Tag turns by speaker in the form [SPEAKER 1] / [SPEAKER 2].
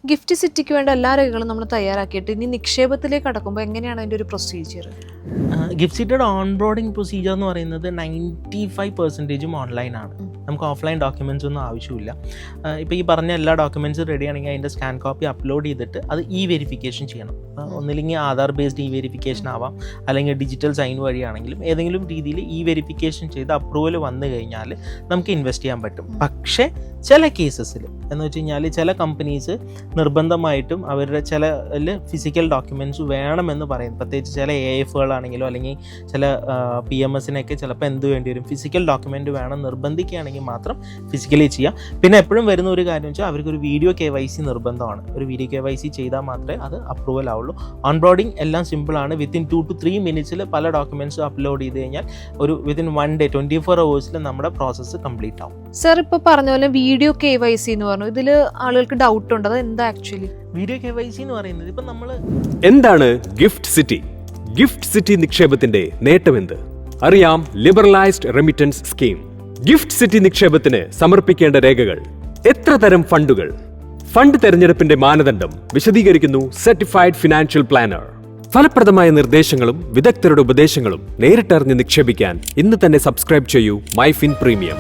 [SPEAKER 1] Gift സിറ്റിക്ക് വേണ്ട എല്ലാ രേഖകളും നമ്മൾ തയ്യാറാക്കിയിട്ട് ഇനി നിക്ഷേപത്തിലേക്ക് കടക്കുമ്പോൾ എങ്ങനെയാണ് അതിൻ്റെ ഒരു പ്രൊസീജിയർ?
[SPEAKER 2] ഗിഫ്റ്റ് സിറ്റിയുടെ ഓൺ ബോർഡിംഗ് പ്രൊസീജിയർ എന്ന് പറയുന്നത് 95% ഓൺലൈനാണ്. നമുക്ക് ഓഫ്ലൈൻ ഡോക്യുമെൻറ്റ്സ് ഒന്നും ആവശ്യമില്ല. ഇപ്പോൾ ഈ പറഞ്ഞ എല്ലാ ഡോക്യുമെൻറ്റ്സും റെഡി ആണെങ്കിൽ അതിൻ്റെ സ്കാൻ കോപ്പി അപ്ലോഡ് ചെയ്തിട്ട് അത് വെരിഫിക്കേഷൻ ചെയ്യണം. ഒന്നില്ലെങ്കിൽ ആധാർ ബേസ്ഡ് വെരിഫിക്കേഷൻ ആവാം, അല്ലെങ്കിൽ ഡിജിറ്റൽ സൈൻ വഴിയാണെങ്കിലും ഏതെങ്കിലും രീതിയിൽ വെരിഫിക്കേഷൻ ചെയ്ത് അപ്രൂവൽ വന്നു കഴിഞ്ഞാൽ നമുക്ക് ഇൻവെസ്റ്റ് ചെയ്യാൻ പറ്റും. പക്ഷേ ചില കേസസിൽ എന്ന് വെച്ച് കഴിഞ്ഞാൽ ചില കമ്പനീസ് നിർബന്ധമായിട്ടും അവരുടെ ചില ഫിസിക്കൽ ഡോക്യുമെൻറ്റ്സ് വേണമെന്ന് പറയും. പ്രത്യേകിച്ച് ചില AFകളാണെങ്കിലോ അല്ലെങ്കിൽ ചില PMSനൊക്കെ ചിലപ്പോൾ എന്ത് വേണ്ടി വരും, ഫിസിക്കൽ ഡോക്യുമെൻറ്റ് വേണം നിർബന്ധിക്കുകയാണെങ്കിൽ മാത്രം ഫിസിക്കലി ചെയ്യാം. പിന്നെ എപ്പോഴും വരുന്ന ഒരു കാര്യം വെച്ചാൽ അവർക്കൊരു വീഡിയോ KYC നിർബന്ധമാണ്. ഒരു വീഡിയോ KYC ചെയ്താൽ മാത്രമേ അത് അപ്രൂവൽ ആവുള്ളൂ. ഓൺബോർഡിങ് എല്ലാം സിമ്പിളാണ്. വിത്തിൻ 2 to 3 മിനിറ്റ്സിൽ പല ഡോക്യുമെൻറ്റ്സും അപ്ലോഡ് ചെയ്ത് കഴിഞ്ഞാൽ ഒരു വിത്തിൻ 1 day 24 hours നമ്മുടെ പ്രോസസ്സ് കംപ്ലീറ്റ് ആവും.
[SPEAKER 1] സർ ഇപ്പോൾ പറഞ്ഞ പോലെ വീഡിയോ KYC എന്ന് പറഞ്ഞു, ഇതിൽ ആളുകൾക്ക് ഡൗട്ട് ഉണ്ട്, അത് എന്താ ആക്ച്വലി?
[SPEAKER 2] വീഡിയോ KYC എന്ന് പറയുന്നത് ഇപ്പം നമ്മൾ
[SPEAKER 3] എന്താണ് ഗിഫ്റ്റ് സിറ്റി? ഗിഫ്റ്റ് സിറ്റി നിക്ഷേപത്തിന്റെ നേട്ടമെന്ത്? അറിയാം. Liberalised remittance scheme. Gift city നിക്ഷേപത്തിന് സമർപ്പിക്കേണ്ട രേഖകൾ, എത്ര തരം ഫണ്ടുകൾ, ഫണ്ട് തെരഞ്ഞെടുപ്പിന്റെ മാനദണ്ഡം വിശദീകരിക്കുന്നു സർട്ടിഫൈഡ് ഫിനാൻഷ്യൽ പ്ലാനർ. ഫലപ്രദമായ നിർദ്ദേശങ്ങളും വിദഗ്ധരുടെ ഉപദേശങ്ങളും നേരിട്ടറിഞ്ഞ് നിക്ഷേപിക്കാൻ ഇന്ന് തന്നെ സബ്സ്ക്രൈബ് ചെയ്യൂ മൈഫിൻ പ്രീമിയം.